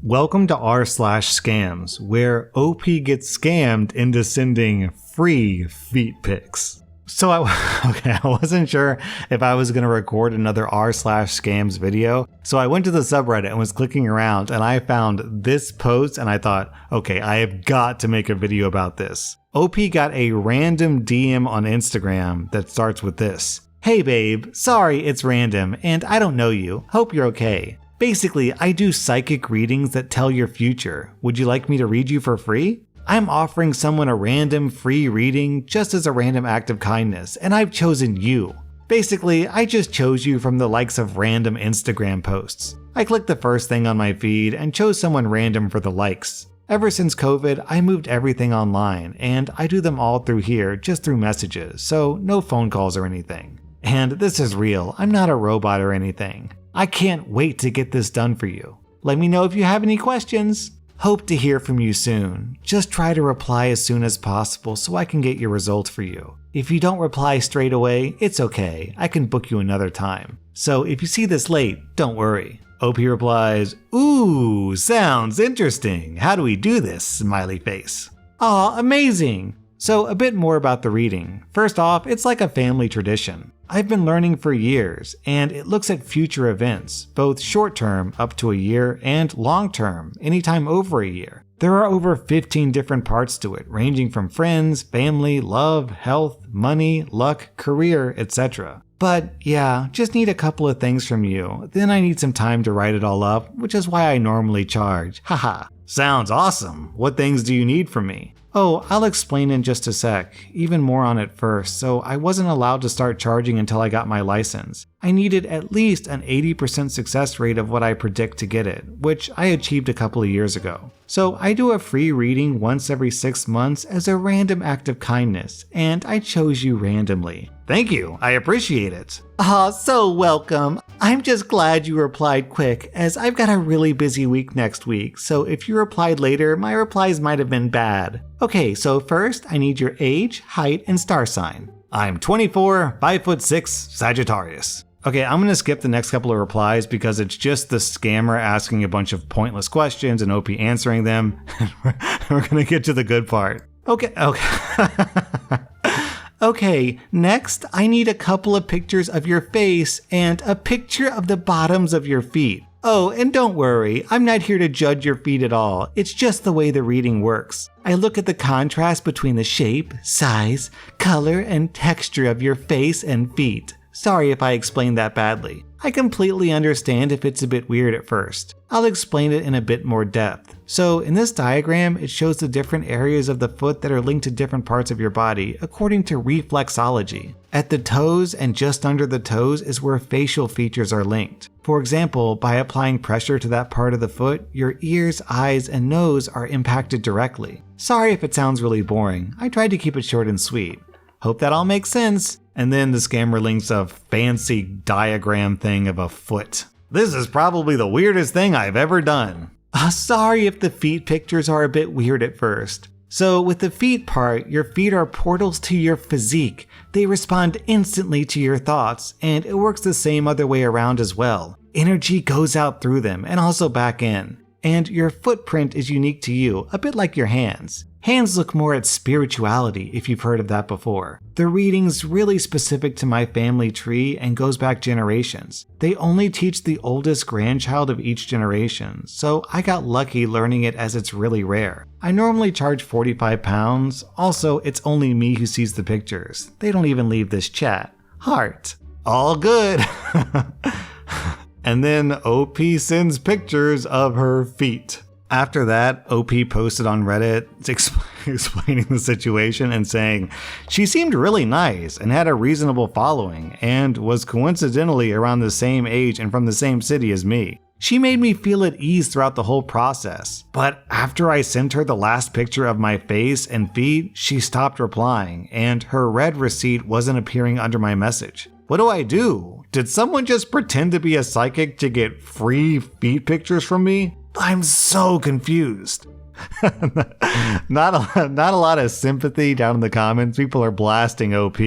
Welcome to rSlash scams, where OP gets scammed into sending free feet pics. So I wasn't sure if I was going to record another rSlash scams video, so I went to the subreddit and was clicking around and I found this post and I thought, okay, I have got to make a video about this. OP got a random DM on Instagram that starts with this. Hey babe, sorry it's random and I don't know you, hope you're okay. Basically, I do psychic readings that tell your future. Would you like me to read you for free? I'm offering someone a random free reading just as a random act of kindness, and I've chosen you. Basically, I just chose you from the likes of random Instagram posts. I clicked the first thing on my feed and chose someone random for the likes. Ever since COVID, I moved everything online, and I do them all through here just through messages, so no phone calls or anything. And this is real, I'm not a robot or anything. I can't wait to get this done for you. Let me know if you have any questions. Hope to hear from you soon. Just try to reply as soon as possible so I can get your results for you. If you don't reply straight away, it's okay. I can book you another time. So if you see this late, don't worry. OP replies, ooh, sounds interesting. How do we do this? Smiley face. Aw, amazing. So a bit more about the reading. First off, it's like a family tradition. I've been learning for years, and it looks at future events, both short-term, up to a year, and long-term, anytime over a year. There are over 15 different parts to it, ranging from friends, family, love, health, money, luck, career, etc. But yeah, just need a couple of things from you, then I need some time to write it all up, which is why I normally charge. Haha. Sounds awesome. What things do you need from me? Oh, I'll explain in just a sec, even more on it first, so I wasn't allowed to start charging until I got my license. I needed at least an 80% success rate of what I predict to get it, which I achieved a couple of years ago. So I do a free reading once every 6 months as a random act of kindness, and I chose you randomly. Thank you, I appreciate it. Aw, so welcome. I'm just glad you replied quick, as I've got a really busy week next week, so if you replied later, my replies might have been bad. Okay, so first, I need your age, height, and star sign. I'm 24, 5'6", Sagittarius. Okay, I'm gonna skip the next couple of replies because it's just the scammer asking a bunch of pointless questions and OP answering them. We're gonna get to the good part. Okay. Okay, next, I need a couple of pictures of your face and a picture of the bottoms of your feet. Oh, and don't worry, I'm not here to judge your feet at all. It's just the way the reading works. I look at the contrast between the shape, size, color, and texture of your face and feet. Sorry if I explained that badly. I completely understand if it's a bit weird at first. I'll explain it in a bit more depth. So in this diagram, it shows the different areas of the foot that are linked to different parts of your body according to reflexology. At the toes and just under the toes is where facial features are linked. For example, by applying pressure to that part of the foot, your ears, eyes, and nose are impacted directly. Sorry if it sounds really boring. I tried to keep it short and sweet. Hope that all makes sense. And then the scammer links a fancy diagram thing of a foot. This is probably the weirdest thing I've ever done. Sorry if the feet pictures are a bit weird at first. So with the feet part, your feet are portals to your physique. They respond instantly to your thoughts, and it works the same other way around as well. Energy goes out through them and also back in. And your footprint is unique to you, a bit like your hands. Hands look more at spirituality if you've heard of that before. The reading's really specific to my family tree and goes back generations. They only teach the oldest grandchild of each generation, so I got lucky learning it as it's really rare. I normally charge £45. Also, it's only me who sees the pictures. They don't even leave this chat. Heart. All good. And then OP sends pictures of her feet. After that, OP posted on Reddit explaining the situation and saying, she seemed really nice and had a reasonable following and was coincidentally around the same age and from the same city as me. She made me feel at ease throughout the whole process. But after I sent her the last picture of my face and feet, she stopped replying and her red receipt wasn't appearing under my message. What do I do? Did someone just pretend to be a psychic to get free feet pictures from me? I'm so confused. Not a lot of sympathy down in the comments. People are blasting OP.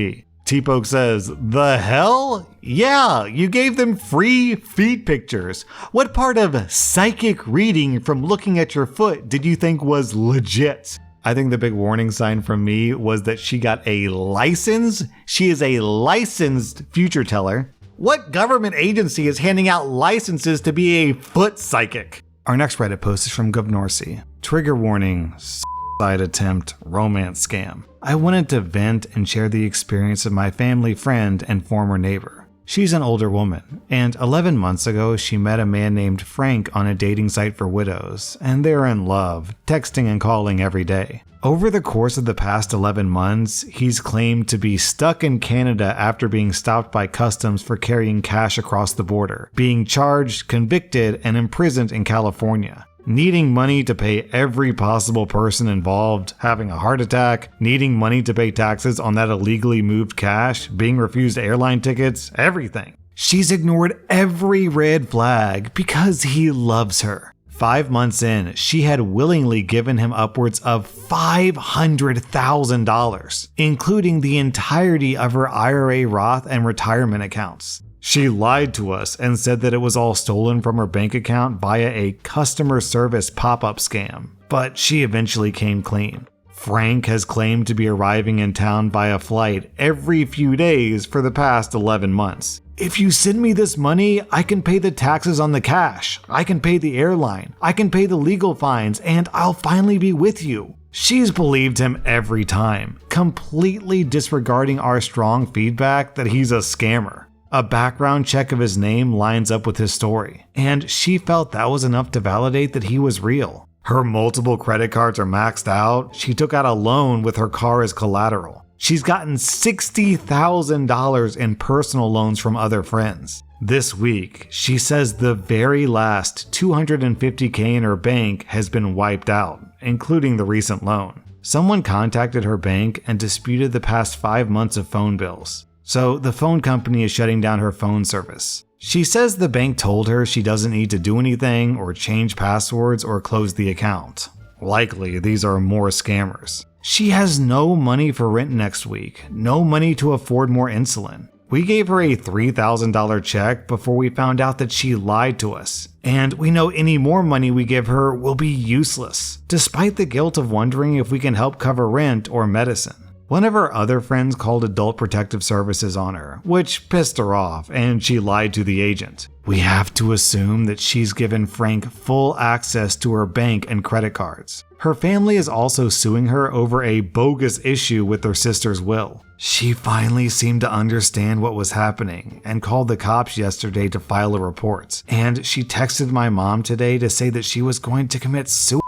T-Poke says, the hell? Yeah, you gave them free feet pictures. What part of psychic reading from looking at your foot did you think was legit? I think the big warning sign from me was that she got a license. She is a licensed future teller. What government agency is handing out licenses to be a foot psychic? Our next Reddit post is from Govnorcy. Trigger warning, suicide attempt, romance scam. I wanted to vent and share the experience of my family friend and former neighbor. She's an older woman, and 11 months ago she met a man named Frank on a dating site for widows, and they're in love, texting and calling every day. Over the course of the past 11 months, he's claimed to be stuck in Canada after being stopped by customs for carrying cash across the border, being charged, convicted, and imprisoned in California. Needing money to pay every possible person involved, having a heart attack, needing money to pay taxes on that illegally moved cash, being refused airline tickets, everything. She's ignored every red flag because he loves her. 5 months in, she had willingly given him upwards of $500,000, including the entirety of her IRA, Roth, and retirement accounts. She lied to us and said that it was all stolen from her bank account via a customer service pop-up scam, but she eventually came clean. Frank has claimed to be arriving in town via flight every few days for the past 11 months. If you send me this money, I can pay the taxes on the cash, I can pay the airline, I can pay the legal fines, and I'll finally be with you. She's believed him every time, completely disregarding our strong feedback that he's a scammer. A background check of his name lines up with his story, and she felt that was enough to validate that he was real. Her multiple credit cards are maxed out. She took out a loan with her car as collateral. She's gotten $60,000 in personal loans from other friends. This week, she says the very last $250K in her bank has been wiped out, including the recent loan. Someone contacted her bank and disputed the past 5 months of phone bills. So the phone company is shutting down her phone service. She says the bank told her she doesn't need to do anything or change passwords or close the account. Likely, these are more scammers. She has no money for rent next week, no money to afford more insulin. We gave her a $3,000 check before we found out that she lied to us, and we know any more money we give her will be useless, despite the guilt of wondering if we can help cover rent or medicine. One of her other friends called Adult Protective Services on her, which pissed her off, and she lied to the agent. We have to assume that she's given Frank full access to her bank and credit cards. Her family is also suing her over a bogus issue with their sister's will. She finally seemed to understand what was happening and called the cops yesterday to file a report. And she texted my mom today to say that she was going to commit suicide.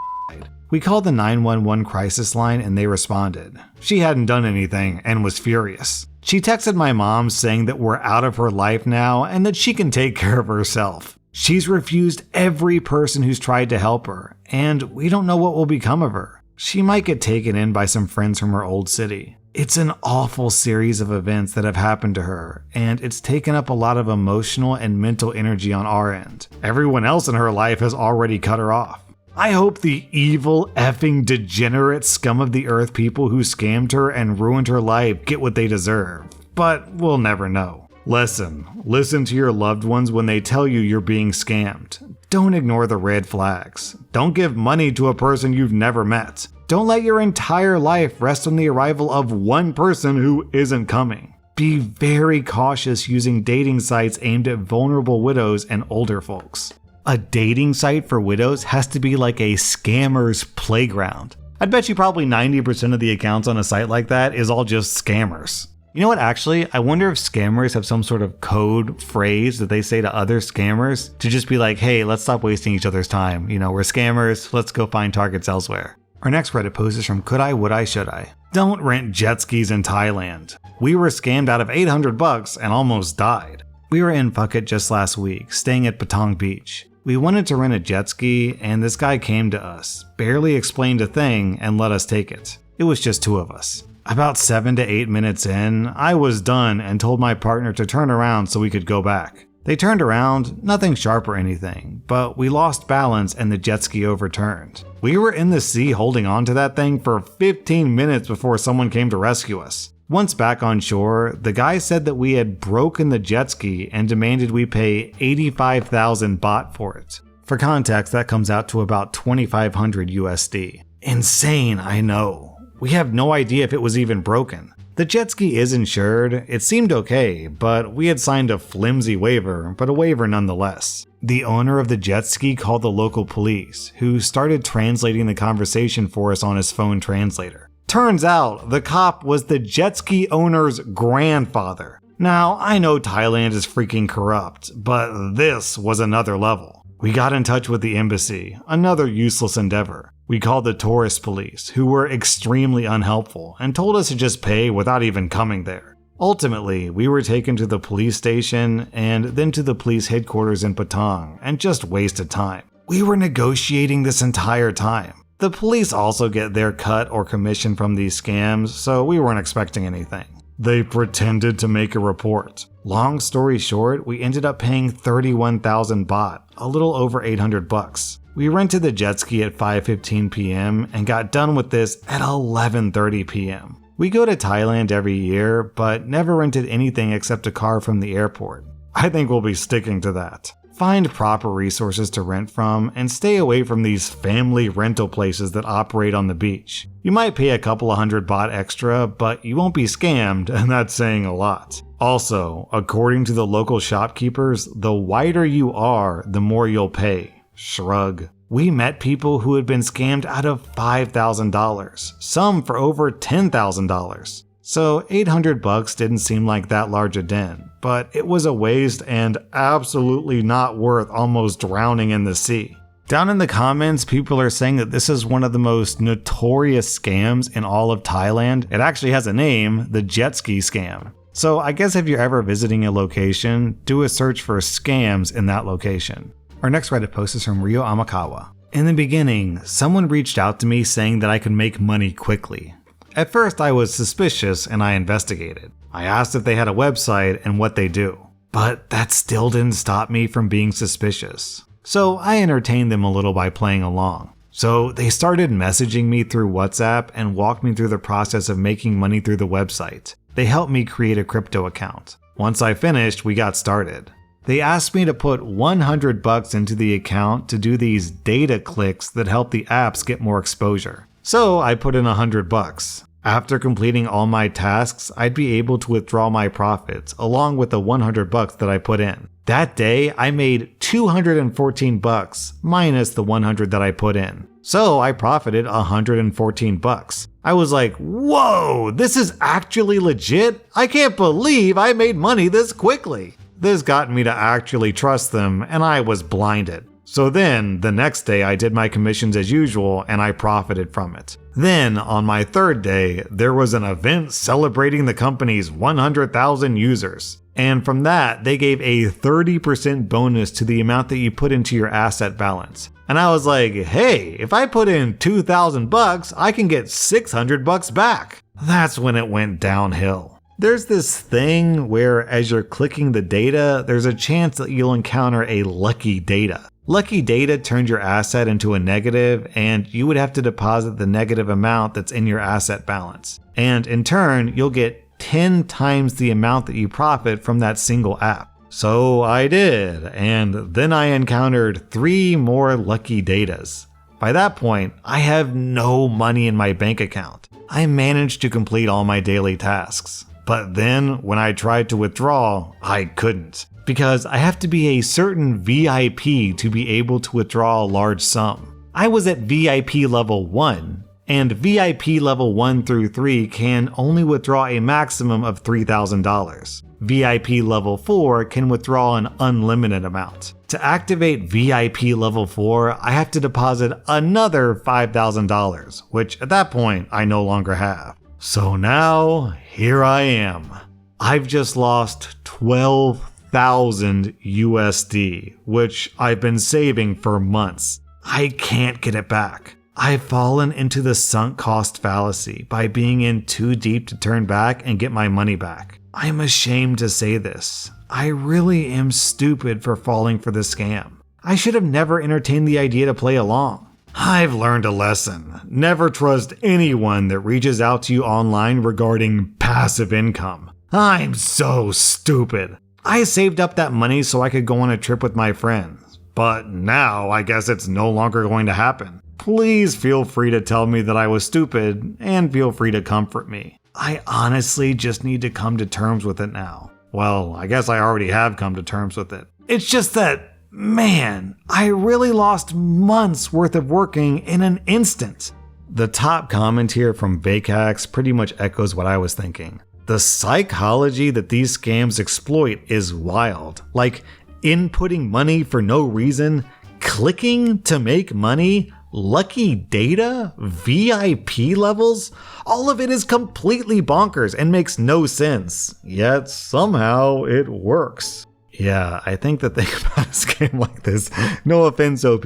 We called the 911 crisis line and they responded. She hadn't done anything and was furious. She texted my mom saying that we're out of her life now and that she can take care of herself. She's refused every person who's tried to help her, and we don't know what will become of her. She might get taken in by some friends from her old city. It's an awful series of events that have happened to her, and it's taken up a lot of emotional and mental energy on our end. Everyone else in her life has already cut her off. I hope the evil, effing, degenerate scum of the earth people who scammed her and ruined her life get what they deserve, but we'll never know. Listen to your loved ones when they tell you you're being scammed. Don't ignore the red flags. Don't give money to a person you've never met. Don't let your entire life rest on the arrival of one person who isn't coming. Be very cautious using dating sites aimed at vulnerable widows and older folks. A dating site for widows has to be like a scammer's playground. I'd bet you probably 90% of the accounts on a site like that is all just scammers. You know what, actually, I wonder if scammers have some sort of code phrase that they say to other scammers to just be like, hey, let's stop wasting each other's time. You know, we're scammers, let's go find targets elsewhere. Our next Reddit post is from Could I, Would I, Should I? Don't rent jet skis in Thailand. We were scammed out of $800 and almost died. We were in Phuket just last week, staying at Patong Beach. We wanted to rent a jet ski, and this guy came to us, barely explained a thing, and let us take it. It was just 2 of us. About 7 to 8 minutes in, I was done and told my partner to turn around so we could go back. They turned around, nothing sharp or anything, but we lost balance and the jet ski overturned. We were in the sea holding on to that thing for 15 minutes before someone came to rescue us. Once back on shore, the guy said that we had broken the Jetski and demanded we pay 85,000 baht for it. For context, that comes out to about 2,500 USD. Insane, I know. We have no idea if it was even broken. The Jetski is insured, it seemed okay, but we had signed a flimsy waiver, but a waiver nonetheless. The owner of the Jetski called the local police, who started translating the conversation for us on his phone translator. Turns out, the cop was the Jetski owner's grandfather. Now, I know Thailand is freaking corrupt, but this was another level. We got in touch with the embassy, another useless endeavor. We called the tourist police, who were extremely unhelpful and told us to just pay without even coming there. Ultimately, we were taken to the police station and then to the police headquarters in Patong and just wasted time. We were negotiating this entire time. The police also get their cut or commission from these scams, so we weren't expecting anything. They pretended to make a report. Long story short, we ended up paying 31,000 baht, a little over 800 bucks. We rented the Jetski at 5:15 p.m. and got done with this at 11:30 p.m. We go to Thailand every year, but never rented anything except a car from the airport. I think we'll be sticking to that. Find proper resources to rent from and stay away from these family rental places that operate on the beach. You might pay a couple of hundred baht extra, but you won't be scammed, and that's saying a lot. Also, according to the local shopkeepers, the whiter you are, the more you'll pay. Shrug. We met people who had been scammed out of $5,000, some for over $10,000. So 800 bucks didn't seem like that large a dent, but it was a waste and absolutely not worth almost drowning in the sea. Down in the comments, people are saying that this is one of the most notorious scams in all of Thailand. It actually has a name, the Jetski scam. So I guess if you're ever visiting a location, do a search for scams in that location. Our next Reddit post is from Rio Amakawa. In the beginning, someone reached out to me saying that I could make money quickly. At first I was suspicious and I investigated. I asked if they had a website and what they do. But that still didn't stop me from being suspicious. So I entertained them a little by playing along. So they started messaging me through WhatsApp and walked me through the process of making money through the website. They helped me create a crypto account. Once I finished, we got started. They asked me to put 100 bucks into the account to do these data clicks that help the apps get more exposure. So I put in 100 bucks. After completing all my tasks, I'd be able to withdraw my profits along with the 100 bucks that I put in. That day, I made 214 bucks minus the 100 that I put in. So I profited 114 bucks. I was like, whoa, this is actually legit? I can't believe I made money this quickly. This got me to actually trust them, and I was blinded. So then, the next day I did my commissions as usual and I profited from it. Then, on my third day, there was an event celebrating the company's 100,000 users. And from that, they gave a 30% bonus to the amount that you put into your asset balance. And I was like, hey, if I put in 2,000 bucks, I can get 600 bucks back. That's when it went downhill. There's this thing where as you're clicking the data, there's a chance that you'll encounter a lucky data. Lucky data turns your asset into a negative, and you would have to deposit the negative amount that's in your asset balance. And in turn, you'll get 10 times the amount that you profit from that single app. So I did, and then I encountered 3 more lucky datas. By that point, I have no money in my bank account. I managed to complete all my daily tasks. But then, when I tried to withdraw, I couldn't. Because I have to be a certain VIP to be able to withdraw a large sum. I was at VIP level 1, and VIP level 1 through 3 can only withdraw a maximum of $3,000. VIP level 4 can withdraw an unlimited amount. To activate VIP level 4, I have to deposit another $5,000, which at that point I no longer have. So now, here I am. I've just lost 12,000 USD, which I've been saving for months. I can't get it back. I've fallen into the sunk cost fallacy by being in too deep to turn back and get my money back. I'm ashamed to say this. I really am stupid for falling for this scam. I should have never entertained the idea to play along. I've learned a lesson. Never trust anyone that reaches out to you online regarding passive income. I'm so stupid. I saved up that money so I could go on a trip with my friends, but now I guess it's no longer going to happen. Please feel free to tell me that I was stupid, and feel free to comfort me. I honestly just need to come to terms with it now. Well, I guess I already have come to terms with it. It's just that, man, I really lost months worth of working in an instant. The top comment here from Bakeax pretty much echoes what I was thinking. The psychology that these scams exploit is wild. Like inputting money for no reason, clicking to make money, lucky data, VIP levels, all of it is completely bonkers and makes no sense. Yet somehow it works. Yeah, I think the thing about a scam like this, no offense OP,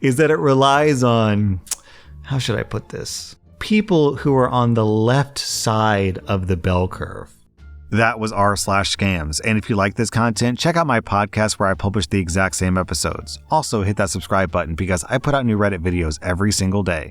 is that it relies on, how should I put this? People who are on the left side of the bell curve. That was rSlash_scams, and if you like this content, check out my podcast where I publish the exact same episodes. Also, hit that subscribe button because I put out new Reddit videos every single day.